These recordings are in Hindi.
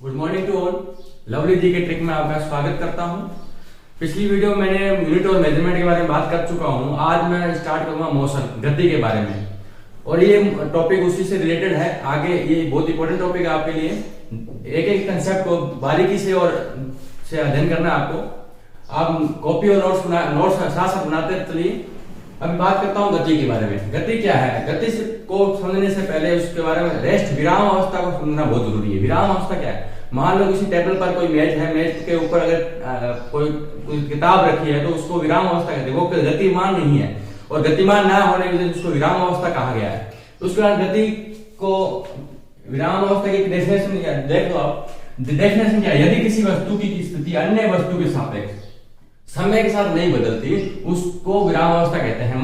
Good morning to all. Lovely ji के ट्रिक में आपका स्वागत करता हूं। पिछली वीडियो में मैंने यूनिट और मेजरमेंट के बारे में बात कर चुका हूं। आज मैं स्टार्ट करूंगा मोशन, गति के बारे में, और ये टॉपिक उसी से रिलेटेड है। आगे ये बहुत इंपॉर्टेंट टॉपिक है आपके लिए। एक एक कंसेप्ट को बारीकी से अध्ययन करना है आपको। आप कॉपी और नोट्स साथ साथ बनाते चलिए। अभी बात करता हूं गति के बारे में। गति क्या है? गति को समझने से पहले उसके बारे में रेस्ट, विराम अवस्था को समझना बहुत जरूरी है। विराम अवस्था क्या है? मान लो किसी टेबल पर कोई मेज है, मेज के ऊपर अगर कोई किताब रखी है तो उसको विराम अवस्था कहते हैं। वो गतिमान नहीं है, और गतिमान ना होने की वजह से उसको विराम अवस्था कहा गया है। तो उसके बाद गति को विराम अवस्था की डेफिनेशन देख लो आप। डेफिनेशन क्या है? यदि किसी वस्तु की स्थिति अन्य वस्तु के सापेक्ष समय के साथ नहीं बदलती, उसको विराम अवस्था कहते हैं।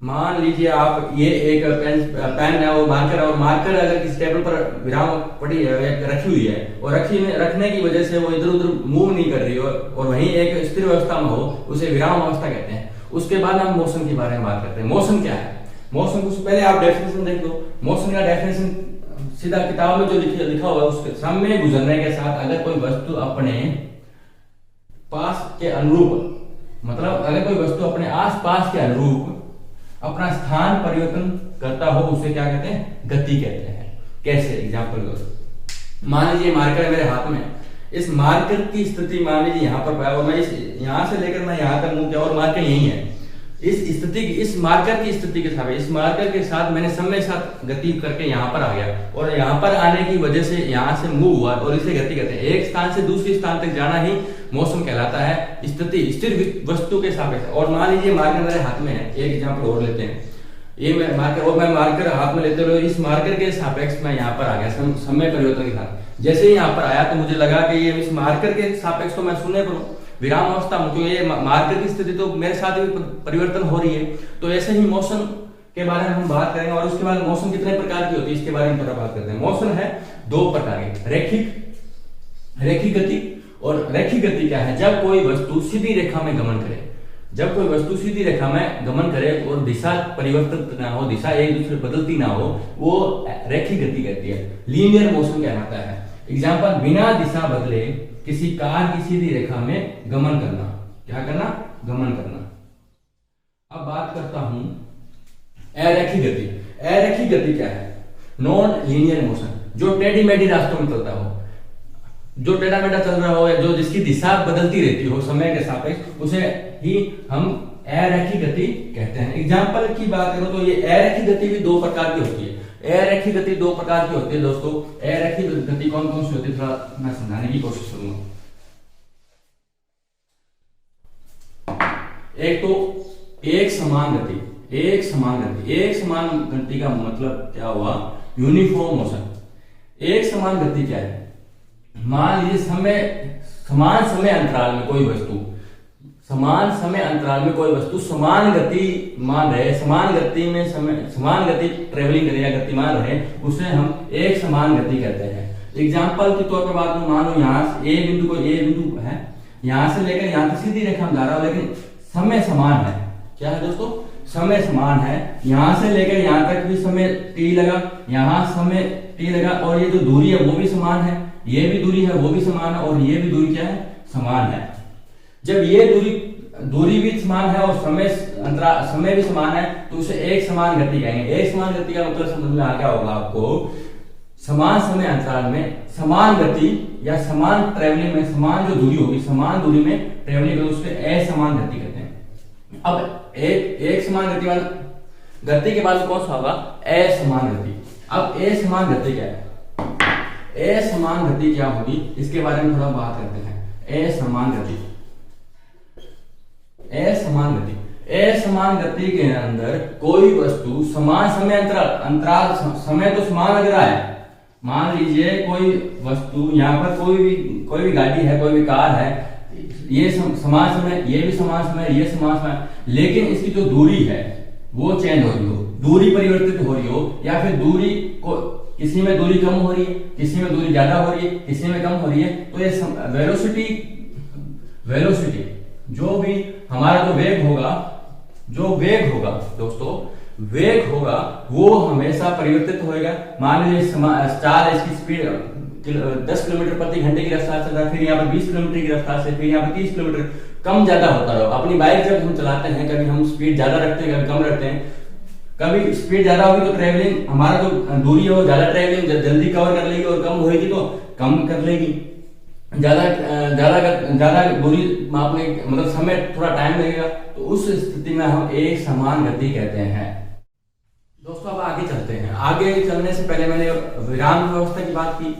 मान लीजिए आप ये एक पेन है और मार्कर है, और मार्कर अगर किसी टेबल पर विराम पड़ी है, रखी हुई है, और रखने की वजह से वो इधर उधर मूव नहीं कर रही हो और वहीं एक स्थिर अवस्था में हो, उसे विराम अवस्था कहते हैं। उसके बाद हम मोशन के बारे में बात करते हैं। मोशन क्या है? मोशन को पहले आप डेफिनेशन देख लो। मोशन का डेफिनेशन सीधा किताब में जो लिखा हुआ है, उसके समय गुजरने के साथ अगर कोई वस्तु अपने पास के अनुरूप, मतलब अगर कोई वस्तु अपने आस पास के अनुरूप अपना स्थान परिवर्तन करता हो, उसे क्या कहते हैं? गति कहते हैं। कैसे? एग्जांपल दो। मान लीजिए मार्कर है मेरे हाथ में। इस मार्कर की स्थिति मान लीजिए यहाँ पर पाया, और मैं यहाँ से लेकर मैं यहाँ तक मूव किया और मार्कर यही है। इस मार्कर की स्थिति के साथ, इस मार्कर के साथ मैंने समय साथ गति करके यहाँ पर आ गया, और यहाँ पर आने की वजह से यहाँ से मूव हुआ, और इसे गति कहते हैं। एक स्थान से दूसरे स्थान तक जाना ही मोशन कहलाता है। स्थिति स्थिर वस्तु के सापेक्ष। और मान लीजिए मार्कर मेरे हाथ में है। एक एग्जांपल और लेते हैं। ये मैं मार्कर हाथ में लेते हुए इस मार्कर के सापेक्ष मैं यहाँ पर आ गया समय परिवर्तन के साथ। जैसे ही यहाँ पर आया तो मुझे लगा कि ये इस मार्कर के सापेक्ष तो मैं शून्य पर हूं, विराम अवस्था में, क्योंकि ये मार्कर की स्थिति तो मेरे साथ भी परिवर्तन हो रही है। तो ऐसे ही मोशन के बारे में हम बात करेंगे, और उसके बाद मोशन कितने प्रकार की होती है इसके बारे में थोड़ा बात करते हैं। मोशन है दो प्रकार की, रैखिक गति। और रैखिक गति क्या है? जब कोई वस्तु सीधी रेखा में गमन करे, जब कोई वस्तु सीधी रेखा में गमन करे और दिशा परिवर्तित ना हो, दिशा एक दूसरे बदलती ना हो, वो रैखिक गति कहती है। लीनियर मोशन कहलाता है। एग्जांपल, बिना दिशा बदले किसी कार की सीधी रेखा में गमन करना। क्या करना? गमन करना। अब बात करता हूं अरैखिक गति। अरैखिक गति क्या है? नॉन लीनियर मोशन, जो टेढ़ी मेढ़ी रास्तों में चलता हो, जो टेढ़ा मेढ़ा चल रहा हो, या जो जिसकी दिशा बदलती रहती हो समय के सापेक्ष, उसे ही हम अरैखिक गति कहते हैं। एग्जाम्पल की बात करो तो ये अरैखिक गति भी दो प्रकार की होती है। अरैखिक गति दो प्रकार की होती है दोस्तों। अरैखिक गति कौन कौन सी होती है, थोड़ा मैं समझाने की कोशिश करूंगा। एक तो एक समान गति। एक समान गति का मतलब क्या हुआ? Uniform motion. एक समान गति क्या है? मान लीजिए समान समय अंतराल में कोई वस्तु समान गति मान रहे, समान गति ट्रेवलिंग करे या गतिमान रहे, उसे हम एक समान गति कहते हैं। एग्जाम्पल के तौर पर बात करूं, मान लो यहाँ से ए बिंदु है, यहाँ से लेकर यहाँ तक सीधी रेखा में जा रहा हो, लेकिन समय समान है। क्या है दोस्तों? समय समान है। यहाँ से लेकर यहाँ तक भी समय t लगा, यहाँ समय t लगा, और ये जो दूरी है वो भी समान है, ये भी दूरी है वो भी समान है, और ये भी दूरी क्या है? समान है। जब ये दूरी भी समान है और समय भी समान है, तो उसे एक समान गति कहेंगे। एक समान गति का मतलब समझ में आ गया होगा आपको। समान समय अंतराल में समान गति या समान ट्रेवलिंग में, समान जो दूरी होगी, समान दूरी में ट्रेवलिंग करो, उससे असमान गति कहते हैं। अब एक समान गति के बाद कौन सा होगा? असमान गति। अब असमान गति क्या है? असमान गति क्या होगी इसके बारे में थोड़ा बात करते हैं। असमान गति के अंदर कोई वस्तु समान समय अंतराल समय तो समान लग रहा है। मान लीजिए कोई वस्तु यहाँ पर कोई भी गाड़ी है, कोई भी कार है, ये समान समय, ये भी समान समय, ये समान समय, लेकिन इसकी जो दूरी है वो चेंज हो रही हो, दूरी परिवर्तित हो रही हो, या फिर दूरी को किसी में दूरी कम हो रही है, किसी में दूरी ज्यादा हो रही है, किसी में कम हो रही है, तो ये वेलोसिटी जो भी हमारा जो वेग होगा दोस्तों, वेग होगा वो हमेशा परिवर्तित होएगा। मान लीजिए चाल इसकी स्पीड 10 किलोमीटर प्रति घंटे की रफ्तार से था, फिर यहाँ पर 20 किलोमीटर की रफ्तार से, फिर यहाँ पर 30 किलोमीटर, कम ज्यादा होता रहो। अपनी बाइक जब हम चलाते हैं कभी हम स्पीड ज्यादा रखते हैं, कभी कम रखते हैं। कभी स्पीड ज्यादा होगी तो ट्रेवलिंग हमारा जो दूरी है वो ज्यादा ट्रेवलिंग जल्दी कवर कर लेगी, और कम होगी तो कम कर लेगी। ज्यादा दूरी मापने मतलब समय थोड़ा टाइम लगेगा, तो उस स्थिति में हम एक समान गति कहते हैं। दोस्तों अब आगे चलते हैं। आगे चलने से पहले मैंने विराम व्यवस्था की बात की।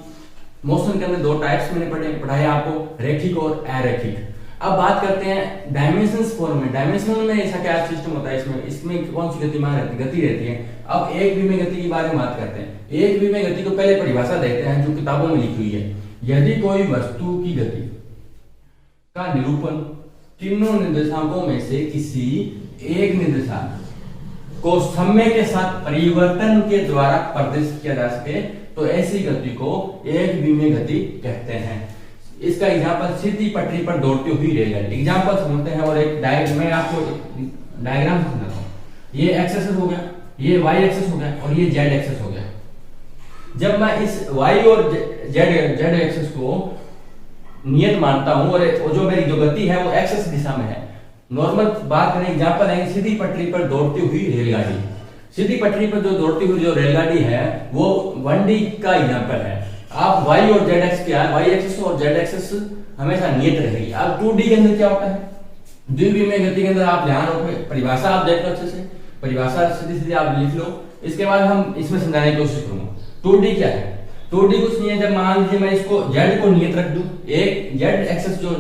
मोशन के अंदर दो टाइप्स मैंने पढ़ाए आपको, रैखिक और अरैखिक। अब बात करते हैं डायमेंशंस फॉर्म में। डायमेंशन में ऐसा क्या सिस्टम होता है, इसमें कौन सी गति रहती है। अब एक विमीय गति के बारे में बात करते हैं। एक विमीय गति को पहले परिभाषा देखते हैं जो किताबों में लिखी हुई है। यदि कोई वस्तु की गति का निरूपण तीनों निर्देशांकों में से किसी एक निर्देशांक को समय के साथ परिवर्तन के द्वारा प्रदर्शित किया जा सके तो ऐसी गति को एक विमीय गति कहते हैं। इसका एग्जांपल सीधी पटरी पर दौड़ती हुई रेलगाड़ी। एग्जांपल समझते हैं और एक मैं आपको डायग्राम समझाता हूँ। ये एक्सेस हो गया, ये वाई एक्सेस हो गया और ये जेड एक्सेस हो गया। जब मैं इस वाई और जेड एक्सेस को नियत मानता हूं और जो मेरी जो गति है वो एक्सेस दिशा में है। नॉर्मल बात करें, एग्जांपल है सीधी पटरी पर दौड़ती हुई रेलगाड़ी। सीधी पटरी पर जो दौड़ती हुई जो रेलगाड़ी है वो 1D का एग्जांपल है। आप y और z एक्स क्या है, y एक्सिस और z एक्सिस हमेशा नियत रहेगी। अब 2D के अंदर क्या होता है, द्विविमीय गति के अंदर आप ध्यान रखो, परिभाषा आप देख लो अच्छे से, परिभाषा सीधी आप लिख लो। इसके बाद हम इसमें समझाने की कोशिश करूंगा। 2D क्या है, 2D कुछ नहीं है। जब मान लीजिए मैं इसको z को नियत रख दूं, एक z एक्सिस जो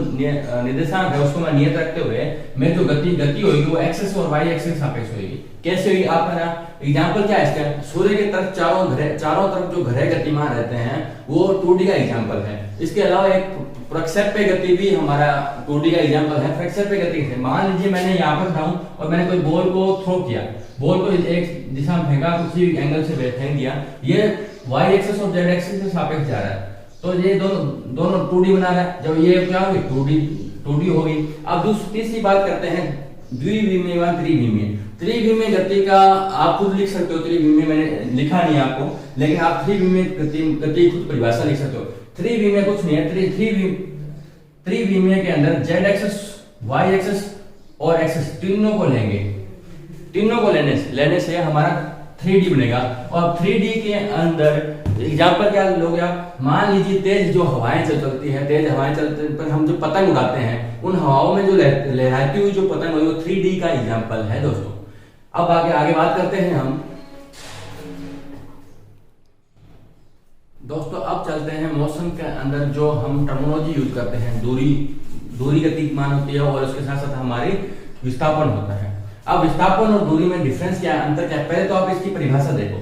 निर्देशांक है उसको मैं नियत रखते हुए मैं जो गति होगी वो एक्सिस और y एक्सिस सापेक्ष होगी। कैसे होगी आप मेरा एग्जांपल क्या है इसका, सूर्य की तरफ चारों तरफ जो ग्रह गतिमान रहते हैं वो 2D का एग्जांपल है। इसके अलावा एक प्रक्षेप्य गति भी हमारा 2D का एग्जांपल है। प्रक्षेप्य गति है, मान लीजिए मैंने यहाँ पर खड़ा हूं और मैंने कोई बॉल को थ्रो किया, बॉल को एक दिशा में फेंका, किसी एंगल से फेंक दिया, ये y एक्सिस और z एक्सिस के सापेक्ष जा रहा है, तो ये दोनों 2D बना रहा है। जब ये क्या होगी 2D होगी। अब तीसरी बात करते हैं द्विविमीय व त्रिविमीय। त्रिविमीय गति का आप खुद लिख सकते हो, त्रिविमीय मैंने लिखा नहीं आपको, लेकिन आप त्रिविमीय गति खुद परिभाषा लिख सकते हो। त्रिविमीय कुछ नहीं है, त्रिविमीय के अंदर z एक्सिस, y एक्सिस और एक्सिस तीनों को लेंगे। तीनों को लेने से हमारा 3D बनेगा। और 3D के अंदर एग्जांपल क्या लोगे आप, मान लीजिए तेज जो हवाएं चलती है, तेज हवाएं चलते पर हम जो पतंग उड़ाते हैं, उन हवाओं में जो लहराती हुई जो पतंग हुई वो 3D का एग्जांपल है दोस्तों। अब आगे बात करते हैं हम दोस्तों। अब चलते हैं मोशन के अंदर जो हम टर्मिनोलॉजी यूज करते हैं, दूरी गति मान होती है और उसके साथ साथ हमारी विस्थापन होता है। अब विस्थापन और दूरी में डिफरेंस क्या है, अंतर क्या है, पहले तो आप इसकी परिभाषा देखो।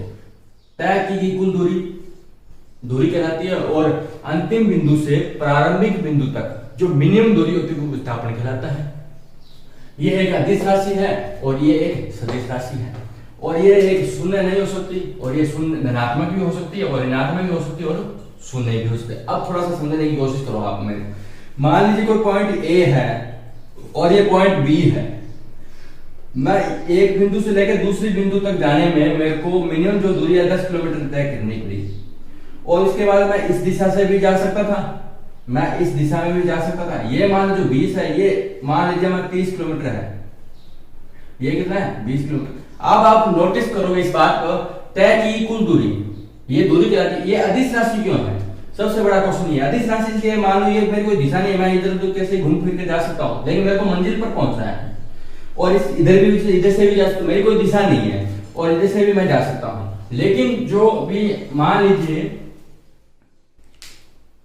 तय की गई कुल दूरी कहलाती है और अंतिम बिंदु से प्रारंभिक बिंदु तक जो मिनिमम दूरी होती है वो विस्थापन कहलाता है। ये एक अदिश राशि है और ये एक सदिश राशि है, और ये एक शून्य नहीं हो सकती, और ये शून्य धनात्मक भी हो सकती है और ऋणात्मक भी हो सकती है और शून्य भी हो सकती है। अब थोड़ा सा समझने की कोशिश करो आप मेरे। मान लीजिए कोई पॉइंट ए है और ये पॉइंट बी है। मैं एक बिंदु से लेकर दूसरी बिंदु तक जाने में मेरे को मिनिमम जो दूरी है 10 किलोमीटर तय करनी पड़ी, और इसके बाद मैं इस दिशा से भी जा सकता था, मैं इस दिशा में भी जा सकता था। ये मान जो 20 है, ये मान लीजिए मैं 30 किलोमीटर है, ये कितना है 20 किलोमीटर। अब आप नोटिस करोगे इस बात को, तय की कुल दूरी, ये दूरी कहलाती है। ये अदिश राशि क्यों है, सबसे बड़ा क्वेश्चन ये अदिश राशि के। मान लो ये मेरी कोई दिशा नहीं है, मैं इधर उधर कैसे घूम फिर के जा सकता हूँ, लेकिन मेरे को मंजिल पर पहुंचना है और इधर से भी जा सकता हूँ, मेरी कोई दिशा नहीं है और इधर से भी मैं जा सकता हूँ। लेकिन जो भी मान लीजिए,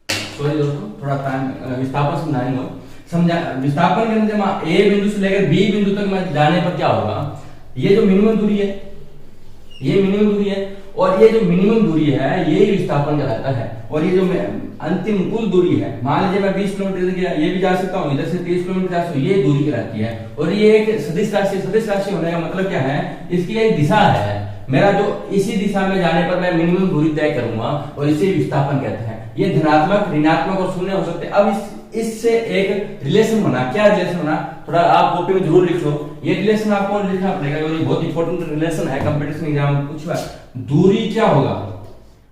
सॉरी दोस्तों थोड़ा टाइम विस्थापन समझा विस्थापन के अंदर जब ए बिंदु से लेकर बी बिंदु तक मैं जाने पर क्या होगा, ये जो मिनिमम दूरी है, ये मिनिमम दूरी है, और ये जो मिनिमम दूरी है ये विस्थापन कहलाता है। और ये जो अंतिम कुल दूरी है, मान लीजिए मैं 20 किलोमीटर गया, ये भी जा सकता हूँ, इधर से 30 किलोमीटर जा सकता हूँ, ये दूरी कहलाती है। और ये एक सदिश राशि, सदिश राशि होने का मतलब क्या है, इसकी एक दिशा है, मेरा जो इसी दिशा में जाने पर मैं मिनिमम दूरी तय करूंगा और इसे विस्थापन कहते हैं। ये धनात्मक, ऋणात्मक और शून्य हो सकते हैं। अब इससे एक रिलेशन बना। क्या रिलेशन बना, थोड़ा आप कॉपी में जरूर लिख लो। ये रिलेशन आपको लिखना पड़ेगा, ये बहुत इंपॉर्टेंट रिलेशन है, कंपटीशन एग्जाम में पूछा। दूरी क्या होगा,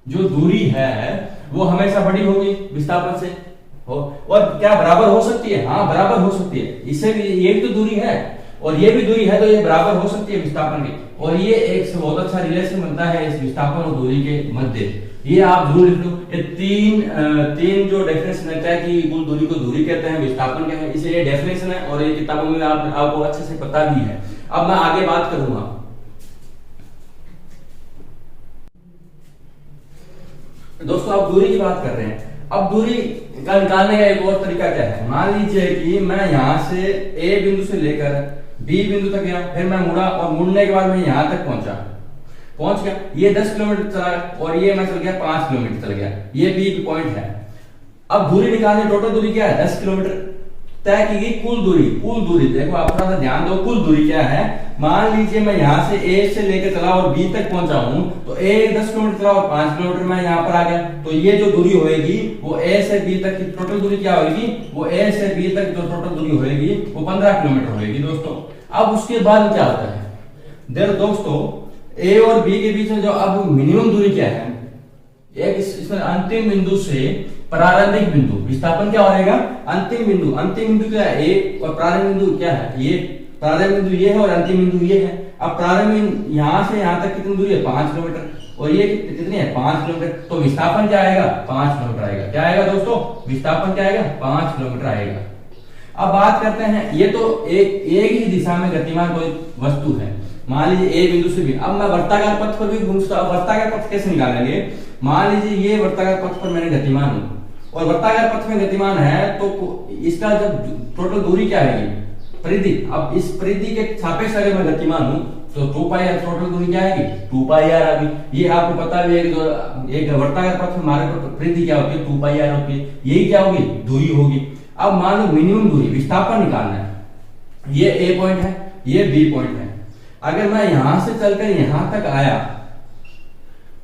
जो दूरी है वो हमेशा बड़ी होगी विस्थापन से हो, और क्या बराबर हो सकती है, हाँ बराबर हो सकती है। इससे भी ये भी तो दूरी है और ये भी दूरी है, तो ये बराबर हो सकती है विस्थापन की। और ये एक बहुत अच्छा रिलेशन बनता है इस विस्थापन और दूरी के मध्य। ये आप जरूर लिख लो। ये तीन जो डेफिनेशन रहता है कि कुल दूरी को दूरी कहते हैं, विस्थापन कहते हैं, इसे ये डेफिनेशन है और ये किताबों में आपको अच्छे से पता भी है। अब मैं आगे बात करूंगा। दोस्तों अब दूरी की बात कर रहे हैं। अब दूरी का निकालने का एक और तरीका क्या है, मान लीजिए कि मैं यहां से ए बिंदु से लेकर बी बिंदु तक गया, फिर मैं मुड़ा और मुड़ने के बाद मैं यहां तक पहुंच गया। ये 10 किलोमीटर चला और ये मैं चल गया 5 किलोमीटर चल गया। ये बी पॉइंट है। अब दूरी निकालनी, टोटल दूरी क्या है 10 किलोमीटर तय की गई। कुल दूरी देखो आप थोड़ा सा ध्यान दो, कुल दूरी क्या है। मान लीजिए मैं यहां से ए से लेकर चला और बी तक पहुंचा हूं, तो ए 10 किलोमीटर चला और 5 किलोमीटर मैं यहां पर आ गया, तो ये जो दूरी होएगी वो ए से बी तक की टोटल दूरी क्या होगी, वो ए से बी तक जो टोटल दूरी होएगी वो 15 किलोमीटर होएगी दोस्तों। अब उसके बाद क्या होता है, देखो दोस्तों ए और बी के बीच में जो अब मिनिमम दूरी क्या है, एक इसमें अंतिम बिंदु से प्रारंभिक बिंदु, विस्थापन क्या होगा, अंतिम बिंदु क्या है ए, और प्रारंभिक बिंदु क्या है ये, प्रारंभिक बिंदु ये है और अंतिम बिंदु ये है। अब प्रारंभिक यहां से यहां तक कितनी दूरी है 5 किलोमीटर, और ये कितनी है 5 किलोमीटर, तो विस्थापन क्या आएगा 5 किलोमीटर आएगा। क्या आएगा दोस्तों, विस्थापन क्या आएगा 5 किलोमीटर आएगा। अब बात करते हैं, ये तो एक ही दिशा में गतिमान कोई वस्तु है, मान लीजिए ए बिंदु से भी। अब मैं वर्ताकार पथ पर भी घूमता, वर्ताकार पथ कैसे निकालेंगे, मान लीजिए ये वर्ताकार पथ पर मैंने गतिमान हूं और वर्ताकार पथ में गतिमान है, तो इसका जब टोटल दूरी क्या है परिधि, अब इस परिधि के सापेक्ष अगर मैं गतिमान हूं तो 2πr टोटल दूरी क्या आएगी 2πr आ गई। ये आपको पता भी है कि जो एक वर्ताकार पथ में हमारे परिधि क्या होती है 2πr होती है, यही क्या होगी दूरी होगी। अब मान लो मिनिमम दूरी विस्थापन निकालना है, ये ए पॉइंट है, ये बी पॉइंट है। अगर मैं यहां से चलकर यहां तक आया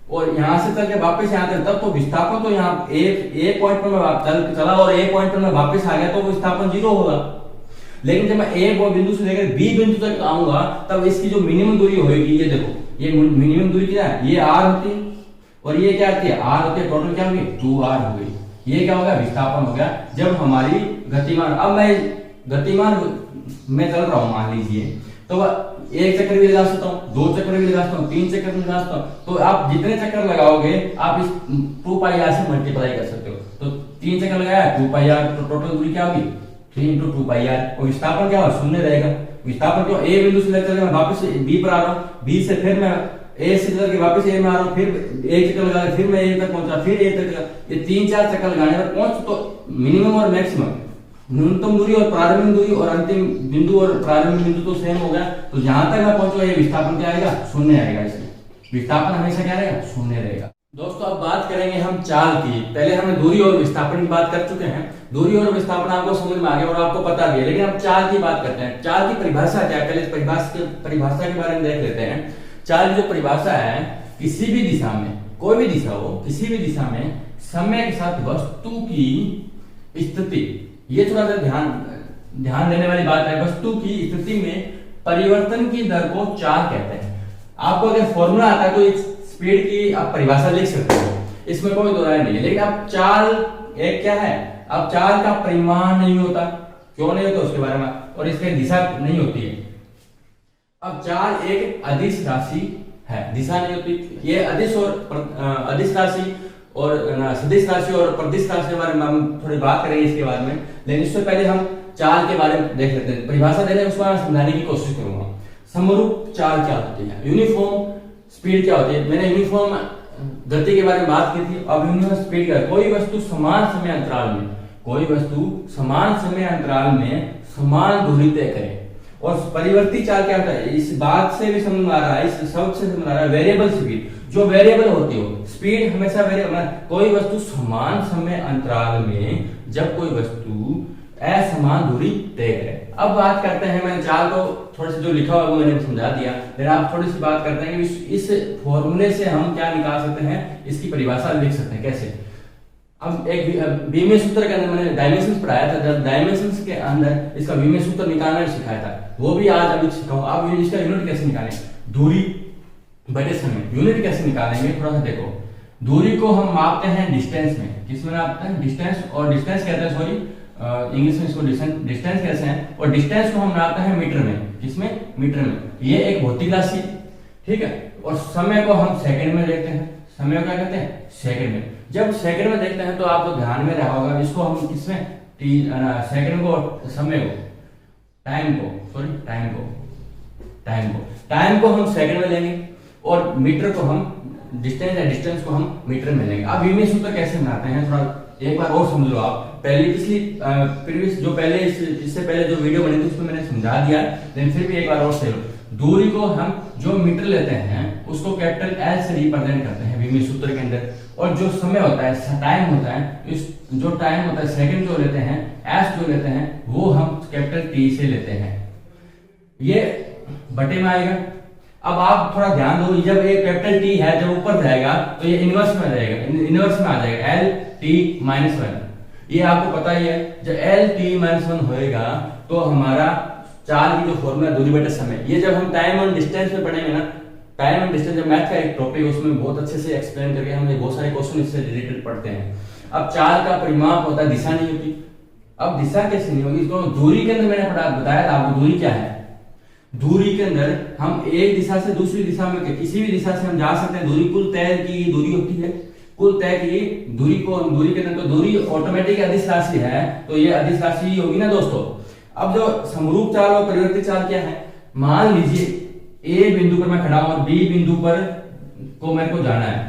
और यहां से चलकर वापस यहां तक, तब तो विस्थापन तो यहाँ ए पॉइंट पर मैं चला और ए पॉइंट पर मैं वापस आ गया तो विस्थापन 0 होगा। लेकिन जब मैं ए बिंदु से लेकर बी बिंदु तक आऊंगा तब इसकी जो मिनिमम दूरी होगी, ये देखो ये मिनिमम दूरी क्या है, ये आर होती है और ये क्या आती है आर होती है, टोटल क्या होगी 2r हो गई। ये क्या होगा विस्थापन हो गया जब हमारी गतिमान। अब मैं गतिमान में चल रहा हूं मान लीजिए, तो एक चक्कर भी लगा सकता हूँ, 2 चक्कर भी लगा सकता हूँ, 3 चक्कर भी लगा सकता हूँ। तो आप जितने चक्कर लगाओगे आप इस 2πr से मल्टीप्लाई कर सकते हो। तो 3 चक्कर लगाया 2πr, तो टोटल दूरी क्या होगी 3 × 2πr, और विस्थापन क्या होगा 0 रहेगा। विस्थापन क्यों, ए बिंदु से लेकर मैं वापस बी पर आ रहा हूँ, बी से फिर मैं ए से चल के वापस ए में आ रहा हूँ, फिर एक चक्कर लगा फिर मैं ए तक पहुंचा, फिर ए तक, ये 3-4 चक्कर लगाने पर पहुंच, तो मिनिमम और मैक्सिमम, न्यूनतम दूरी और प्रारंभिक दूरी और अंतिम बिंदु और प्रारंभिक बिंदु तो सेम हो गया। तो जहां तक मैं पहुंचूंगा ये विस्थापन क्या आएगा 0 आएगा। इसमें विस्थापन हमेशा क्या रहेगा 0 रहेगा। दोस्तों अब बात करेंगे हम चाल की। पहले हमने दूरी और विस्थापन की बात कर चुके हैं, दूरी और विस्थापन आपको समझ में आ गया और आपको पता भी है। लेकिन हम चाल की बात करते हैं। चाल की परिभाषा क्या है, पहले परिभाषा के बारे में देख लेते हैं। चाल की जो परिभाषा है, किसी भी दिशा में, कोई भी दिशा हो, किसी भी दिशा में समय के साथ वस्तु की स्थिति, ये थोड़ा सा ध्यान देने वाली बात है। वस्तु की स्थिति में परिवर्तन की दर को चाल कहते हैं। आपको अगर फॉर्मूला आता है तो इस स्पीड की आप परिभाषा लिख सकते हो, इसमें कोई दो राय नहीं है। लेकिन अब चाल एक क्या है, अब चाल का परिमाण नहीं होता, क्यों नहीं होता उसके बारे में, और इसकी दिशा नहीं होती है। अब चाल एक अदिश राशि है, दिशा नहीं होती। ये अदिश और अदिश राशि और सदिश राशि और प्रदिश राशि के बारे में हम थोड़ी बात करेंगे इसके बारे में, लेकिन इससे पहले हम चाल के बारे में देख लेते हैं। परिभाषा देने उसको मैं समझाने की कोशिश करूंगा। समरूप चाल क्या होती है, यूनिफॉर्म स्पीड क्या होती है। मैंने यूनिफॉर्म गति के बारे में बात की थी। अब यूनिफॉर्म स्पीड क्या है, कोई वस्तु समान समय अंतराल में, कोई वस्तु समान समय अंतराल में समान दूरी तय करे। और परिवर्ती चाल क्या होता है, इस बात से भी समझ में आ रहा है, इस शब्द से समझ आ रहा है, वेरिएबल स्पीड, जो वेरिएबल होती हो स्पीड हमेशा वेरिएबल। कोई वस्तु समान समय अंतराल में जब कोई वस्तु असमान दूरी तय करे। अब बात करते हैं, मैंने चाल को थोड़ा सा जो लिखा हुआ वो मैंने समझा दिया, लेकिन आप थोड़ी सी बात करते हैं कि इस फॉर्मूले से हम क्या निकाल सकते हैं, इसकी परिभाषा लिख सकते हैं कैसे। अब एक बीमे सूत्र के अंदर मैंने डायमेंशंस पढ़ाया था, जब डायमेंशंस के अंदर इसका बीमे सूत्र निकालना सिखाया था, वो भी आज अभी सिखाऊं। आप इसका यूनिट कैसे निकालें, दूरी बटे समय, यूनिट कैसे निकालेंगे थोड़ा सा देखो। दूरी को हम मापते हैं डिस्टेंस में, किसमें मापते हैं, डिस्टेंस, और डिस्टेंस कहते हैं, सॉरी इंग्लिश में इसको डिस्टेंस कैसे हैं, और डिस्टेंस को हम नापते हैं मीटर में, किसमें, मीटर में। ये एक भौतिक राशि, ठीक है। और समय को हम सेकंड में देखते हैं, समय को क्या कहते हैं, सेकंड में। जब सेकंड में देखते हैं तो आपको ध्यान में रहा होगा, इसको हम किसमें, सेकंड को, समय को, टाइम को, सॉरी टाइम को हम सेकंड में लेंगे, और मीटर को हम डिस्टेंस को हम मीटर में लेंगे। अब बीमे सूत्र कैसे बनाते हैं थोड़ा एक बार और समझ लो आप। पहले पिछली प्रीवियस जो पहले इससे पहले जो वीडियो बनी थी उसमें मैंने समझा दिया, लेकिन फिर भी एक बार और से लो। दूरी को हम जो मीटर लेते हैं उसको कैपिटल एल से रिप्रेजेंट करते हैं बीमे सूत्र के अंदर, और जो समय होता है, टाइम होता है, इस जो टाइम होता है सेकंड जो लेते हैं, एस जो लेते हैं, वो हम कैपिटल टी से लेते हैं। ये बटे में आएगा। अब आप थोड़ा ध्यान दो, जब ये कैपिटल टी है जब ऊपर जाएगा तो ये इनवर्स में आ जाएगा, इनवर्स में आ जाएगा एल टी माइनस 1। ये आपको पता ही है, जब एल टी माइनस 1 होएगा तो हमारा चाल की जो फॉर्मूला दूरी बटे समय, ये जब हम टाइम और डिस्टेंस में पढ़ेंगे ना, टाइम और डिस्टेंस जब मैथ का एक टॉपिक है उसमें बहुत अच्छे से एक्सप्लेन करके हम बहुत सारे क्वेश्चन इससे रिलेटेड पढ़ते हैं। अब चाल का परिमाप होता है, दिशा नहीं होती। अब दिशा कैसे नहीं होगी, इसको दूरी के अंदर मैंने बताया था आपको, दूरी क्या है। दूरी के अंदर हम एक दिशा से दूसरी दिशा में किसी भी दिशा से हम जा सकते हैं। दूरी कुल तय की दूरी होती है, कुल तय की दूरी को हम दूरी के अंदर, तो दूरी ऑटोमेटिक अदिश राशि है, तो ये अदिश राशि ही होगी ना दोस्तों। अब जो समरूप चाल और परिवर्तित चाल क्या है, मान लीजिए ए बिंदु पर मैं खड़ा हूं और बी बिंदु पर को मेरे को जाना है।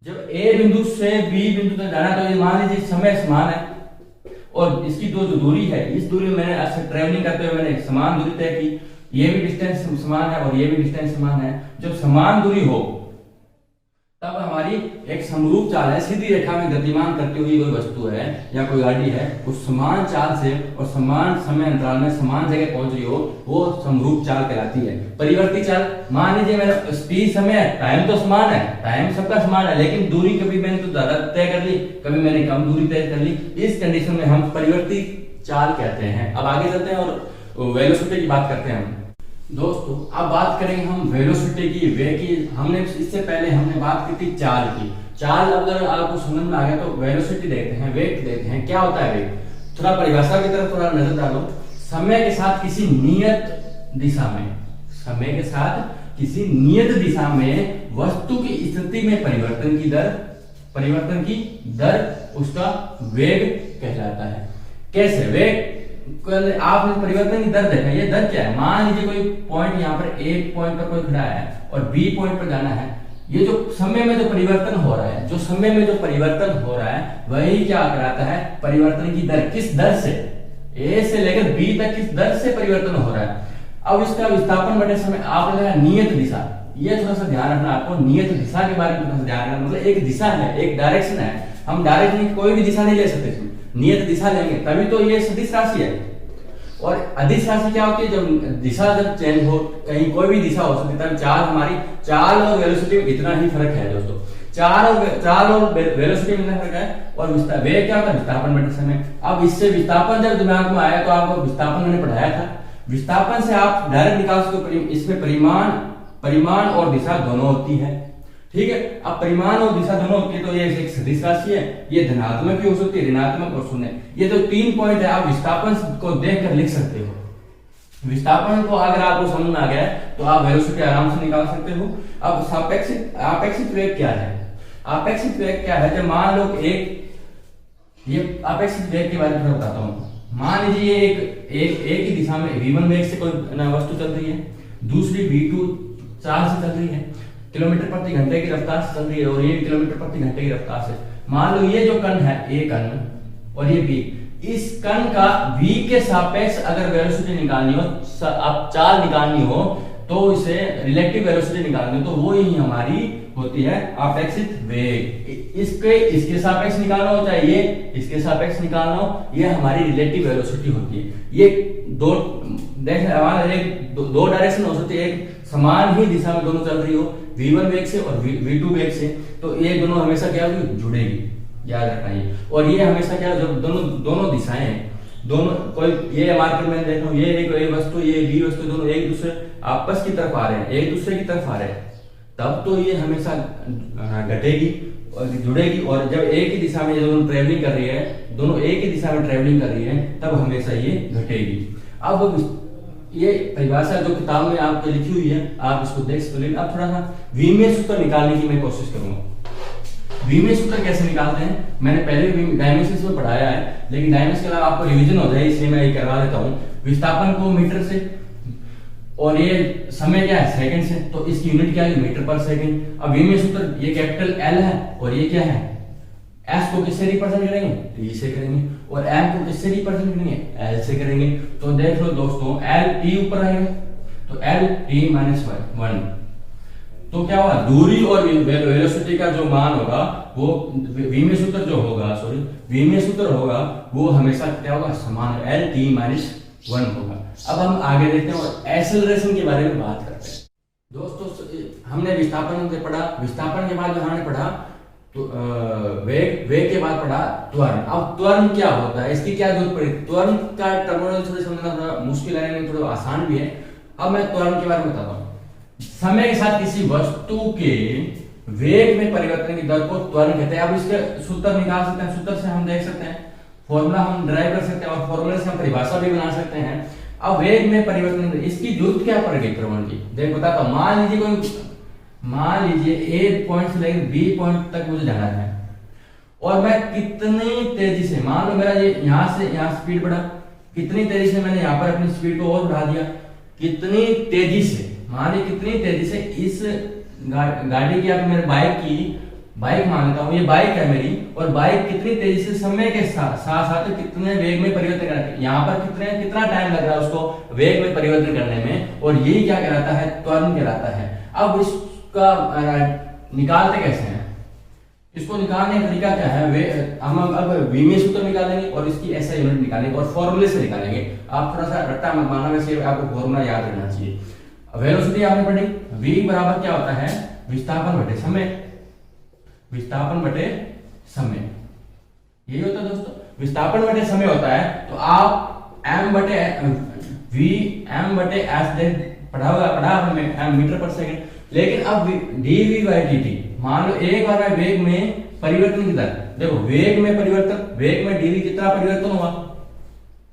जब ए बिंदु से बी बिंदु तक जाना है तो ये मान लीजिए समय समान है, और इसकी जो दूरी है, इस दूरी में मैंने अच्छा ट्रेवलिंग करते हुए मैंने समान दूरी तय की, ये भी डिस्टेंस समान है और ये भी डिस्टेंस समान है। जब समान दूरी हो तब हमारी एक समरूप चाल है, सीधी रेखा में गतिमान करती हुई कोई वस्तु है या कोई गाड़ी है, उस समान चाल से और समान समय अंतराल में समान जगह पहुंच रही हो, वो समरूप चाल कहलाती है। परिवर्ती चाल, मान लीजिए मेरा स्पीड, समय, टाइम तो समान है, टाइम सबका समान है, लेकिन दूरी कभी मैंने तो ज्यादा तय कर ली, कभी मैंने कम दूरी तय कर ली, इस कंडीशन में हम परिवर्ती चाल कहते हैं। अब आगे चलते हैं और वेलोसिटी की बात करते हैं हम। दोस्तों अब बात करेंगे हम वेलोसिटी की, वेग की। हमने इससे पहले हमने बात की थी चाल की। चाल अगर आपको समझ में आ गया तो वेलोसिटी देखते हैं, वेग देखते हैं। क्या होता है वेग, थोड़ा परिभाषा की तरफ थोड़ा नजर डालो। समय के साथ किसी नियत दिशा में, समय के साथ किसी नियत दिशा में वस्तु की स्थिति में परिवर्तन की दर उसका वेग कहलाता है। कैसे वेग, आपने परिवर्तन की दर देखा, ये दर क्या है, मान लीजिए कोई पॉइंट यहाँ पर एक पॉइंट पर कोई खड़ा है और बी पॉइंट पर जाना है। ये जो समय में जो परिवर्तन हो रहा है, जो समय में जो परिवर्तन हो रहा है वही क्या कहलाता है, परिवर्तन की दर। किस दर से, ए से लेकर बी तक किस दर से परिवर्तन हो रहा है। अब इसका विस्थापन बटे समय, आपने नियत दिशा, ये थोड़ा सा ध्यान रखना आपको, नियत दिशा के बारे में थोड़ा सा ध्यान रखना। मतलब एक दिशा है, एक डायरेक्शन है, हम डायरेक्टली कोई भी दिशा नहीं ले सकते, नियत दिशा लेंगे तभी तो ये सदिश राशि है। और अदिश राशि क्या होती है, जब दिशा जब चेंज हो, कहीं कोई भी दिशा हो सकती है, तब चाल, हमारी चाल और वेलोसिटी में इतना ही फर्क है दोस्तों। चाल और वेलोसिटी में इतना फर्क है। और वेग क्या होता है, विस्थापन बटे समय। अब इससे विस्थापन जब दिमाग में आया तो आपको विस्थापन मैंने पढ़ाया था, विस्थापन से आप डायरेक्ट निकाल सकते, इसमें परिमाण और दिशा दोनों होती है, ठीक है। अब परिमाण और दिशा दोनों होती है तो ये एक सदिश राशि है, ये धनात्मक भी हो सकती है, ऋणात्मक और शून्य। ये जो 3 पॉइंट है आप विस्थापन को देखकर लिख सकते हो। विस्थापन को अगर आपको समझ में आ गया तो आप वेलोसिटी आराम से निकाल सकते हो। अब आपेक्षिक वेग क्या है, आपेक्षिक वेग क्या है, जब मान लो ये आपेक्षिक वेग के बारे में बताता हूँ। मान लीजिए एक ही दिशा में v1 वेग से कोई वस्तु चल रही है, दूसरी v2 चाल से चल रही है, किलोमीटर प्रति घंटे की रफ्तार से चल रही है, और ये किलोमीटर प्रति घंटे की रफ्तार से। मान लो ये जो कण है, ए कण और ये बी, इस कण का v के सापेक्ष अगर वेलोसिटी निकालनी हो, अब चाल निकालनी हो, तो इसे रिलेटिव वेलोसिटी निकालनी हो, तो वो ही हमारी होती है आपेक्षिक वेग। इसके सापेक्ष निकालना हो, चाहे ये इसके सापेक्ष निकालना हो, ये हमारी रिलेटिव वेलोसिटी होती है। ये दो डायरेक्शन हो सकती है, एक समान ही दिशा में दोनों चल रही हो, v1 वेग से और v2 वेग से, तो ये दोनों हमेशा क्या होगी, जुड़ेगी। याद रखना ये। और ये हमेशा क्या, जब दोनों दिशाएं हैं, दोनों कोई ये मार्कर में देख रहा हूँ, ये एक वस्तु, ये बी वस्तु, दोनों एक दूसरे आपस की तरफ आ रहे हैं, एक दूसरे की तरफ आ रहे हैं, तब तो ये हमेशा घटेगी और जुड़ेगी। और जब एक ही दिशा में ये दोनों ट्रेवलिंग कर रही है, दोनों एक ही दिशा में ट्रेवलिंग कर रही है, तब हमेशा ये घटेगी। अब ये परिभाषा जो किताब में आपके लिखी हुई है, आप इसको देख सकते हो। लेकिन अब थोड़ा सा विमीय सूत्र निकालने की मैं कोशिश करूंगा। विमीय सूत्र कैसे निकालते हैं, मैंने पहले भी डायमेंशंस में पढ़ाया है, लेकिन डायमेंशन के अलावा आपको रिवीजन हो जाए इसलिए मैं ये करवा देता हूँ। विस्थापन को मीटर से, और ये समय क्या है, सेकंड से, तो इसकी यूनिट क्या है, मीटर पर सेकंड। अब विमीय सूत्र, ये कैपिटल एल है और ये क्या है, एस को किससे रिप्रेजेंट करेंगे, टी से करेंगे, और एम को किससे रिप्रेजेंट करेंगे, एल से करेंगे। तो देख लो दोस्तों, एल टी ऊपर आएगा, तो एल टी माइनस 1, तो क्या होगा, दूरी और वेलोसिटी का जो मान होगा वो विमीय सूत्र जो होगा, विमीय सूत्र होगा वो हमेशा क्या होगा, समान, एल टी माइनस 1 होगा। अब हम आगे देखते हैं और एक्सेलरेशन के बारे में बात करते हैं। दोस्तों हमने विस्थापन से पढ़ा, विस्थापन के बाद जो हमने पढ़ा तो वेग के बाद पढ़ा त्वरण। अब त्वरण क्या होता है, इसकी क्या जरूरत पड़ी, त्वरण का टर्मिनोलॉजी थोड़ी समझना थोड़ा मुश्किल है, लेकिन थोड़ा आसान भी है। अब मैं त्वरण के बारे में बताता हूँ। समय के साथ किसी वस्तु के वेग में परिवर्तन की दर को त्वरण कहते हैं। अब इसके सूत्र निकाल सकते हैं, सूत्र से हम देख सकते हैं, फॉर्मूला हम ड्राइव कर सकते हैं, और फॉर्मूले से हम परिभाषा भी बना सकते हैं। अब वेग में परिवर्तन, इसकी जरूरत क्या पड़ेगी त्वरण की, देख बताता हूं। मान लीजिए ए पॉइंट से लेकर बी पॉइंट तक मुझे जाना है, और मैं कितनी तेजी से, मान लो मेरा ये यहां से यहां स्पीड बढ़ा, कितनी तेजी से मैंने यहाँ पर अपनी स्पीड को और बढ़ा दिया, कितनी तेजी से, मान लीजिए कितनी तेजी से इस गाड़ी की, आप मेरे बाइक मान लेता हूँ, ये बाइक है मेरी, और बाइक कितनी तेजी से समय के साथ साथ कितने वेग में परिवर्तन करना है, यहाँ पर कितना टाइम लग रहा है उसको वेग में परिवर्तन करने में, और यही क्या कहलाता है, त्वरण कहलाता है। अब इसका निकालते कैसे हैं, इसको निकालने का तरीका क्या है, हम अब विमीय सूत्र निकालेंगे और इसकी ऐसा यूनिट निकालेंगे और फॉर्मूले से निकालेंगे। आप थोड़ा सा रट्टा मत मानना, वैसे आपको फॉर्मूला याद रहना चाहिए। वेलोसिटी आपने पढ़ी, v बराबर क्या होता है, विस्थापन बटे समय, विस्थापन बटे समय, यही होता है दोस्तों, विस्थापन बटे समय होता है। तो आप m बटे पढ़ा हमने मीटर पर सेकंड। लेकिन अब dv/dt, मान लो एक बार में वेग में परिवर्तन की दर, देखो वेग में परिवर्तन, वेग में dv कितना परिवर्तन हुआ,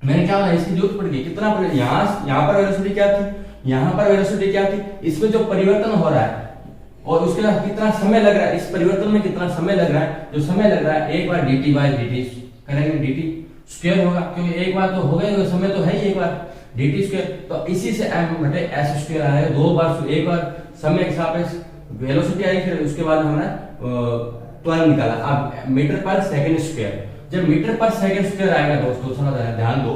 मैंने क्या, इसकी जरूरत पड़ गई, कितना यहाँ पर वेलोसिटी क्या थी, यहाँ पर वेलोसिटी क्या थी, इसमें जो परिवर्तन हो रहा है और उसके बाद कितना समय लग रहा है, इस परिवर्तन में कितना समय लग रहा है, जो समय लग रहा है एक बार dt/dt करेंगे, dt स्क्वायर होगा, क्योंकि एक बार तो हो गया, समय तो है ही एक बार, dt स्क्वायर, तो इसी से m बटे s स्क्वायर आएगा, दो बार, एक बार समय के सापेक्ष वेलोसिटी आई, फिर उसके बाद हमने त्वरण निकाला। अब मीटर पर सेकंड स्क्वायर, जब मीटर पर सेकंड स्क्वायर आएगा दोस्तों, थोड़ा ध्यान दो,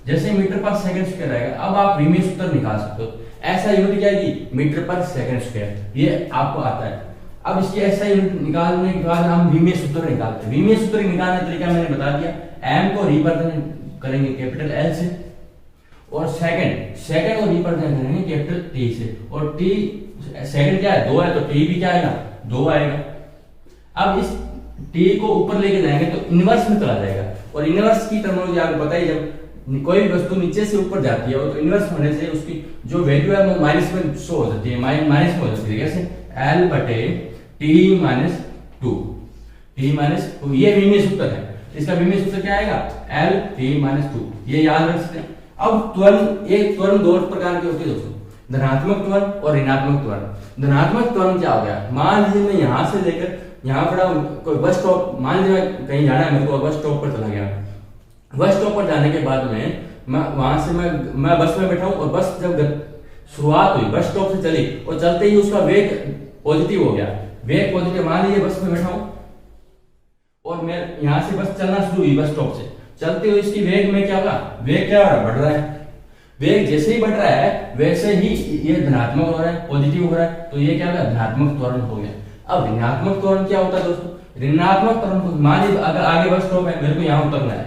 जैसे मीटर पर सेकंड स्क्वायर आएगा, अब आप विमीय सूत्र निकाल सकते हो। ऐसा यूनिट क्या है, मीटर पर सेकंड स्क्वायर, ये आपको आता है। अब इसकी ऐसा यूनिट निकालने के बाद हम विमीय सूत्र निकालते हैं। विमीय सूत्र निकालने का तरीका मैंने बता दिया, m को रिप्रेजेंट करेंगे कैपिटल L से, और सेकंड को रिप्रेजेंट करेंगे कैपिटल T से, और T सेकंड क्या है, 2 है, तो T भी क्या आएगा, 2 आएगा। अब इस T को ऊपर लेके जाएंगे तो इनवर्स में चला जाएगा, और इनवर्स की टर्मिनोलॉजी आपको पता ही, जब कोई वस्तु नीचे से ऊपर जाती है तो इनवर्स होने से उसकी जो वैल्यू है वो माइनस में शो हो जाती है, माइनस में हो जाती है, कैसे, L बटे T माइनस 2, ये विमीय सूत्र है। इसका विमीय सूत्र क्या आएगा, L T माइनस 2, ये याद रख सकते हैं। अब त्वरण दो प्रकार की होती है दोस्तों, धनात्मक त्वरण और ऋणात्मक त्वरण। धनात्मक त्वरण क्या हो गया, मान लीजिए मैं यहाँ से लेकर यहाँ पर कोई बस स्टॉप, मान लीजिए कहीं जाना है मेरे को, बस स्टॉप पर चला गया, बस स्टॉप पर जाने के बाद में मैं वहां से मैं बस में बैठा हूं, और बस जब शुरुआत हुई, बस स्टॉप से चली, और चलते ही उसका वेग पॉजिटिव हो गया, वेग पॉजिटिव, मान लीजिए बस में बैठा हूं और मैं यहां से बस चलना शुरू हुई, बस स्टॉप से चलते हुए इसकी वेग में क्या होगा, वेग क्या हो रहा है, बढ़ रहा है। वेग जैसे ही बढ़ रहा है वैसे ही ये धनात्मक हो रहा है, पॉजिटिव हो रहा है, तो ये क्या होगा, धनात्मक त्वरण हो गया। अब ऋणात्मक त्वरण क्या होता है दोस्तों, ऋणात्मक त्वरण, मान लीजिए अगर आगे बस स्टॉप है, मेरे को यहाँ उतरना है,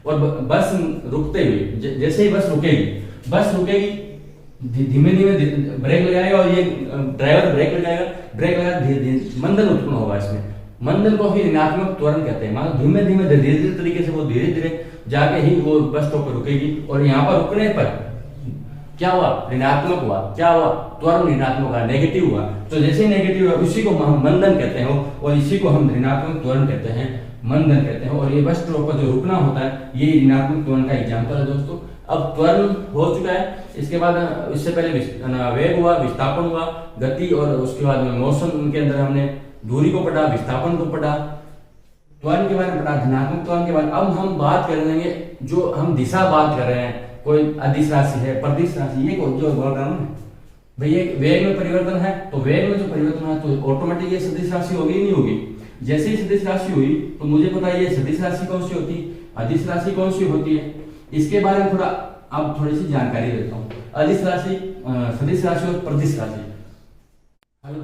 और बस रुकते हुए, जैसे ही बस रुकेगी धीमे धीमे ब्रेक लगाएगा, और ये ड्राइवर ब्रेक लगाएगा, धीरे धीरे मंदन उत्पन्न होगा इसमें, मंदन को ही ऋणात्मक त्वरण कहते हैं। मतलब धीमे धीमे धीरे धीरे तरीके से वो धीरे धीरे जाके ही वो बस स्टॉप पर रुकेगी, और यहाँ पर रुकने पर क्या हुआ, ऋणात्मक हुआ। क्या हुआ, त्वरण ऋणात्मक हुआ, नेगेटिव हुआ। तो जैसे नेगेटिव हुआ उसी को हम मंदन कहते हैं, और इसी को हम ऋणात्मक त्वरण कहते हैं, मंदन कहते हैं। और ये बस स्टॉप पर जो रुकना होता है ये ऋणात्मक त्वरण का एग्जाम्पल है दोस्तों। अब त्वरण हो चुका है, इसके बाद इससे पहले वेग हुआ, विस्थापन हुआ, गति, और उसके बाद मोशन के अंदर हमने दूरी को पढ़ा, विस्थापन को पढ़ा, त्वरण के बारे में पढ़ा, धनात्मक त्वरण के बारे में। अब हम बात कर लेंगे जो हम दिशा बात कर रहे हैं, कोई अदिश राशि है, प्रदिश राशि, ये जो बोल रहा हूँ भैया वेग में परिवर्तन है, तो वेग में जो परिवर्तन है तो ऑटोमेटिक ये सदिश राशि होगी नहीं होगी। जैसे ही सदिश राशि हुई तो मुझे पता है ये सदिश राशि कौन सी होती है, अदिश राशि कौन सी होती है, इसके बारे में थोड़ा अब थोड़ी सी जानकारी देता हूँ। अदिश राशि, सदिश राशि और प्रदिश राशि। हेलो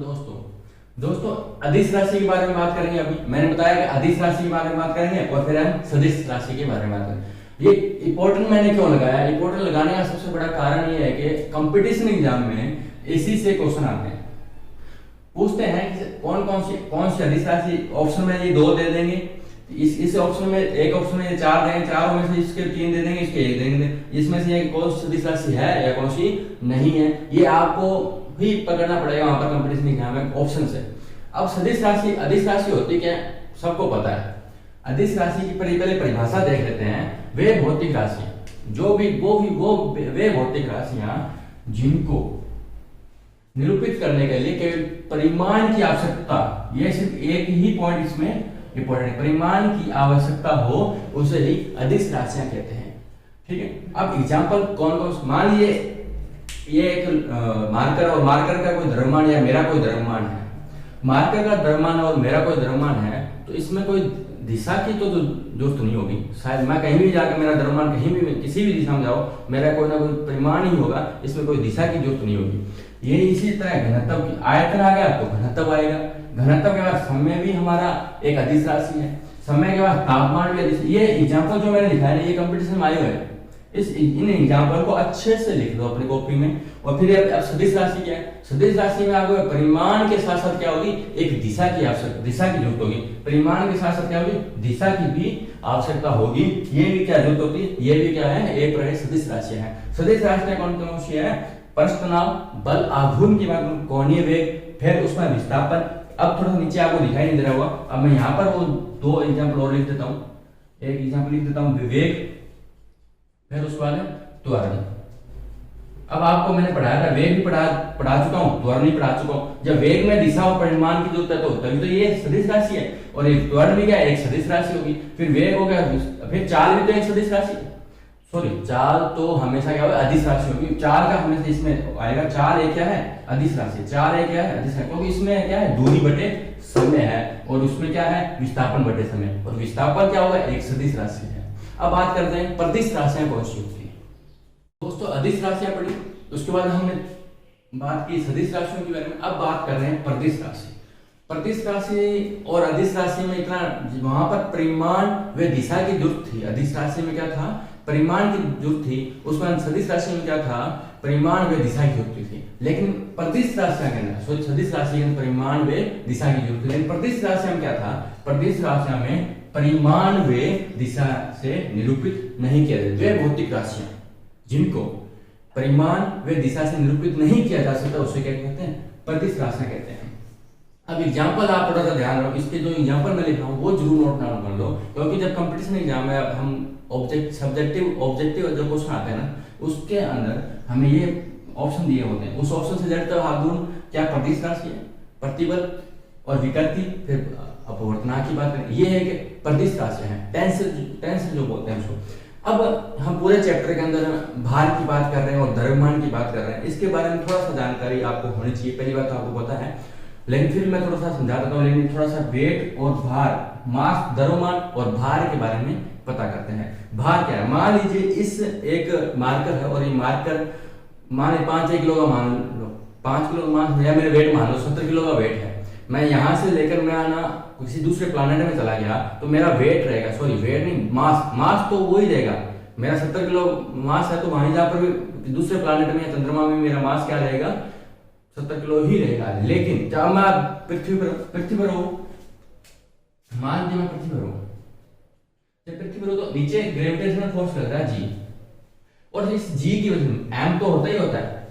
दोस्तों अदिश राशि के बारे में बात करेंगे। अभी मैंने बताया कि अदिश राशि के बारे में बात करेंगे, और फिर हम सदिश राशि के बारे में बात करेंगे। ये इंपॉर्टेंट मैंने क्यों लगाया, इंपॉर्टेंट लगाने का सबसे बड़ा कारण ये है कि कंपटीशन एग्जाम में इसी से क्वेश्चन आते हैं। पूछते हैं कि कौन सी अदिश राशि, ऑप्शन में ये 2 दे देंगे, इस ऑप्शन में एक ऑप्शन में ये 4 देंगे, चारों में से इसके 3 दे देंगे, इसके 1 देंगे, इसमें से ये कौन सी सदिश राशि है या कौन सी नहीं है, ये आपको ही पकड़ना पड़ेगा वहां पर कंपटीशन एग्जाम में ऑप्शन से। अब सदिश राशि, अदिश राशि होती क्या है सबको पता है। अदिश राशि की पहले परिभाषा देख लेते हैं। वे भौतिक राशि, जो भी वे भौतिक राशियां जिनको निरूपित करने के लिए केवल परिमाण की आवश्यकता, यह सिर्फ एक ही पॉइंट इसमें इंपॉर्टेंट, परिमाण की आवश्यकता हो उसे ही अदिश राशियां कहते हैं। ठीक है, अब एग्जांपल कौन कौन, मान लीजिए ये एक मार्कर, और मार्कर का कोई द्रव्यमान या मेरा कोई द्रव्यमान है, मार्कर का द्रव्यमान और मेरा कोई द्रव्यमान है, तो इसमें कोई दिशा की तो जरूरत नहीं होगी। शायद मैं कहीं भी जाकर मेरा द्रव्यमान कहीं भी किसी भी दिशा में जाओ, मेरा कोई ना कोई परिमाण ही होगा, इसमें कोई दिशा की जरूरत नहीं होगी। ये इसी तरह घनत्व की, आयतन आ गया तो घनत्व आएगा, घनत्व के बाद समय भी हमारा एक अदिश राशि है, समय के बाद तापमान भी अदिश। ये एग्जाम्पल जो मैंने लिखा है ना, ये कंपटीशन में आए हुए हैं। इन एग्जाम्पल को अच्छे से लिख दो अपनी कॉपी में। और फिर अब सदिश राशि क्या है, सदिश राशि में आपको परिमाण के साथ साथ क्या होगी, एक दिशा की जरूरत होगी। परिमाण के साथ साथ क्या होगी, दिशा की भी आवश्यकता होगी। ये भी क्या जरूरत होती है, ये भी क्या है, एक प्रकार सदिश राशि है। सदिश राशि कौन कौन सी है, पृष्ठ तनाव, बल आघूर्ण की बात, कोणीय वेग, फिर उसमें विस्थापन। अब थोड़ा नीचे आपको दिखाई नहीं दे रहा होगा, अब मैं यहाँ पर वो 2 एग्जाम्पल और लिख देता हूँ। एक एग्जाम्पल लिख देता हूँ विवेक, फिर उसके बाद त्वरण। अब आपको मैंने पढ़ाया था, वेग भी पढ़ा चुका हूँ, त्वरण भी पढ़ा चुका हूँ। जब वेग में दिशा और परिमाण की जरूरत है तो तभी तो ये सदिश राशि है, और एक त्वरण भी क्या है, एक सदिश राशि होगी। फिर वेग हो गया, फिर चाल भी तो एक सदिश राशि, सॉरी चाल तो हमेशा क्या होगा, अदिश राशि होगी। चाल का हमेशा इसमें आएगा, चाल एक क्या है, अदिश राशि, चाल एक क्या है, अदिश राशि, क्योंकि इसमें क्या है, दूरी बटे समय है, और उसमें क्या है, विस्थापन बटे समय, और विस्थापन क्या होगा, एक सदिश राशि है। अब बात करते हैं प्रदिश राशियां कौन सी होती है। दोस्तों अदिश राशियां पढ़ी, उसके बाद हमने बात की सदिश राशियों के बारे में। अब बात कर रहे हैं प्रदिश राशि। प्रदिश राशि और अदिश राशि में इतना, वहां पर परिमाण व दिशा की जरूरत थी। अदिश राशि में क्या था, परिमाण की जरूरत थी, उसमें सदिश राशि में क्या था, परिमाण व दिशा की जरूरत थी। लेकिन प्रदिश राशियां के अंदर, सदिश राशि के अंदर परिमाण व दिशा की जरूरत थी, लेकिन प्रदिश राशियां में क्या था, प्रदिश राशियां में परिमाण व दिशा से निरूपित नहीं किया जाता। वे भौतिक राशियां जिनको परिमाण व दिशा से निरूपित नहीं किया जा सकता उसे क्या कहते हैं, प्रदिश राशियां कहते हैं। अब एग्जाम्पल आप थोड़ा सा ध्यान रखो, इसके जो एग्जाम्पल मैं लिख रहा हूँ वो जरूर नोट डाउन कर लो, क्योंकि जब कंपटीशन एग्जाम में हम सब्जेक्टिव जो क्वेश्चन आते हैं ना, उसके अंदर हमें ये ऑप्शन दिए होते हैं। उस ऑप्शन से जड़ता हाथ दूर क्या प्रदिश राशि है, प्रतिबल और विकृति, फिर अपवर्तना की बात करें, ये है कि प्रदिश राशि है, टेंस जो बोलते हैं उसको। अब हम पूरे चैप्टर के अंदर भार की बात कर रहे हैं और द्रव्यमान की बात कर रहे हैं, इसके बारे में थोड़ा सा जानकारी आपको होनी चाहिए। पहली बात तो आपको पता है, लेकिन फिर मैं थोड़ा सा समझा देता हूँ। लेकिन थोड़ा सा वेट और भार, मास, द्रव्यमान और भार के बारे में पता करते हैं। भार क्या है, मान लीजिए इस एक मार्कर है, और ये मार्कर मान 5 किलो का मान लो, 5 किलो मान या मेरे वेट मान लो 70 किलो का वेट है। मैं यहाँ से लेकर मैं आना किसी दूसरे प्लानेट में चला गया तो मेरा वेट रहेगा, सॉरी वेट नहीं, मास तो वो ही रहेगा। मेरा 70 किलो मास है, तो वहीं जहाँ पर भी दूसरे प्लानेट में या चंद्रमा में मेरा मास क्या रहेगा, 70 किलो ही रहेगा। लेकिन जब मैं पृथ्वी पर हूँ, मान लीजिए मैं पृथ्वी पर हूं, जब पृथ्वी पर हूं तो नीचे ग्रेविटेशनल फोर्स लग रहा है जी, और इस जी की वजह से एम तो होता ही होता है,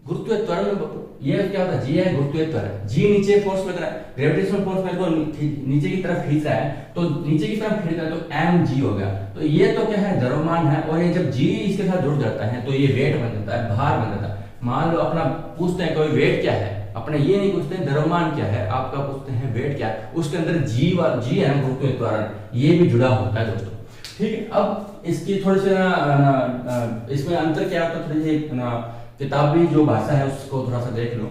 गुरुत्वीय त्वरण, ये क्या होता है, जी है गुरुत्वीय त्वरण, जी नीचे फोर्स लग रहा है, ग्रेविटेशनल फोर्स मेरे को नीचे की तरफ खींच रहा है, तो नीचे की तरफ खींच रहा है तो एम जी हो गया। तो ये तो क्या है, द्रव्यमान है, और ये जब जी इसके साथ जुड़ जाता है तो ये वेट बन जाता है, भार बन जाता है। मान लो अपना पूछते हैं कोई वेट क्या है, अपने ये नहीं पूछते हैं द्रव्यमान क्या है, आपका पूछते हैं वेट क्या है, उसके अंदर जी है गुरुत्वीय त्वरण, ये भी जुड़ा होता है दोस्तों। ठीक है, अब इसकी थोड़ी सी इसमें अंतर क्या होता है, थोड़ी सी किताबी जो भाषा है उसको थोड़ा सा देख लो।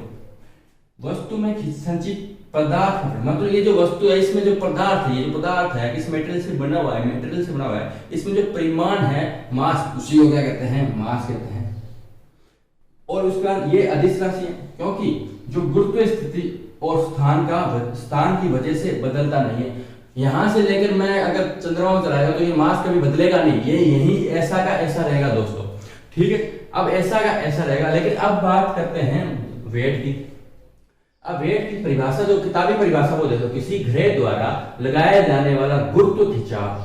वस्तु में संचित पदार्थ, मतलब ये जो वस्तु है इसमें जो पदार्थ है, ये जो पदार्थ है किस मेटेरियल से बना हुआ है, मेटेरियल से बना हुआ है, इसमें जो परिमाण है मास, उसी को क्या कहते हैं, मास कहते हैं। और उसका ये अदिश राशि है, क्योंकि जो गुरुत्वीय स्थिति और स्थान की वजह से बदलता नहीं है। यहां से लेकर मैं अगर चंद्रमा में चलाएगा तो ये मास कभी बदलेगा नहीं, ये यही ऐसा का ऐसा रहेगा दोस्तों। ठीक है, अब ऐसा का ऐसा रहेगा। लेकिन अब बात करते हैं वेट की। अब वेट की परिभाषा, जो किताबी परिभाषा वो देखो, किसी ग्रह द्वारा लगाया जाने वाला गुरुत्व खिंचाव,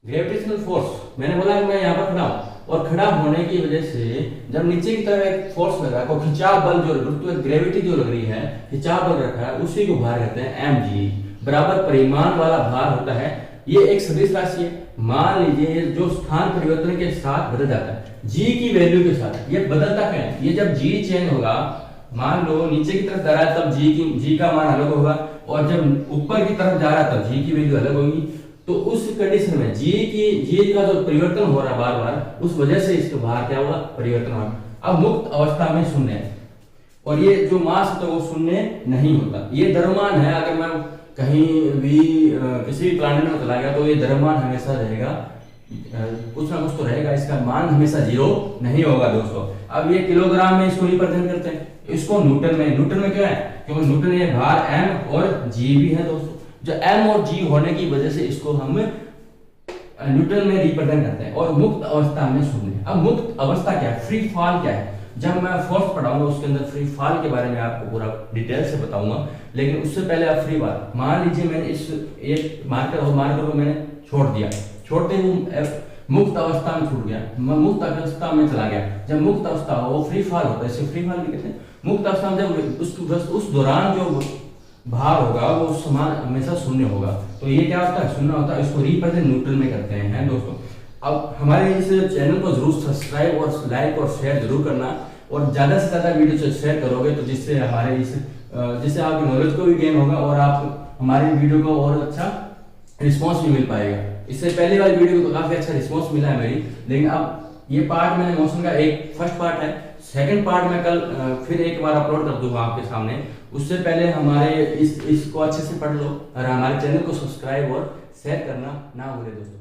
ग्रेविटेशनल फोर्स। मैंने बोला कि मैं यहाँ पर खड़ा हूं, और खड़ा होने की वजह से जब नीचे की तरफ एक फोर्स लगा, तो खिंचाव बल जो गुरुत्व ग्रेविटी जो लग रही है, खिंचाव बल रखा है, उसी को भार कहते हैं एम जी, बराबर परिमाण वाला भार होता है। ये एक सदिश राशि है। मान लीजिए जो स्थान परिवर्तन के साथ बदल जाता है, जी की वैल्यू के साथ, ये बदलता क्या है, ये जब जी चेंज होगा, मान लो नीचे की तरफ जा रहा है तब जी का मान अलग होगा, और जब ऊपर की तरफ जा रहा है तब जी की वैल्यू अलग होगी। तो उस कंडीशन में जी का जो परिवर्तन हो रहा है बार बार, उस वजह से इसके भार क्या होगा, परिवर्तन होगा। अब मुक्त अवस्था में शून्य है, और ये जो मास होता है वो शून्य नहीं होता, ये द्रव्यमान है। अगर मैं कहीं भी किसी भी प्लैनेट में चला गया तो ये द्रव्यमान हमेशा रहेगा, कुछ ना कुछ तो रहेगा, इसका मान हमेशा जीरो नहीं होगा दोस्तों। अब ये किलोग्राम में इसको रिप्रेजेंट करते हैं, इसको न्यूटन में क्या है, क्योंकि न्यूटन ये भार एम और जी भी है दोस्तों। जो एम और जी होने की वजह से इसको हम न्यूटन में रिप्रेजेंट करते हैं। और मुक्त अवस्था में शून्य। अब मुक्त अवस्था क्या है, फ्री फॉल क्या है, जब मैं फोर्स पढ़ाऊंगा उसके अंदर फ्री फॉल के बारे में आपको पूरा डिटेल से बताऊंगा। लेकिन उससे पहले आप फ्री फॉल, मान लीजिए मैंने इस एक मार्कर को मैंने छोड़ते हुए मुक्त अवस्था में छूट गया, मैं मुक्त अवस्था में चला गया। जब मुक्त अवस्था हो वो फ्री फॉल होता है, इसे फ्री फॉल भी कहते हैं। मुक्त अवस्था में जब उस दौरान जो भार होगा वो समान हमेशा शून्य होगा, तो ये क्या होता है, शून्य होता है। इसको रिप्रेजेंट न्यूटन में करते हैं दोस्तों। अब हमारे इस चैनल को जरूर सब्सक्राइब और लाइक और शेयर जरूर करना, और ज्यादा से ज्यादा वीडियो शेयर करोगे तो जिससे हमारे जिससे आपकी नॉलेज को भी गेन होगा, और आप हमारी वीडियो को और अच्छा रिस्पॉन्स भी मिल पाएगा। इससे पहले वाली वीडियो को काफी अच्छा रिस्पॉन्स मिला है मेरी, लेकिन अब ये पार्ट मैंने मोशन का एक फर्स्ट पार्ट है, सेकंड पार्ट में कल फिर एक बार अपलोड कर दूंगा आपके सामने। उससे पहले हमारे इसको अच्छे से पढ़ लो, और हमारे चैनल को सब्सक्राइब और शेयर करना ना भूले दोस्तों।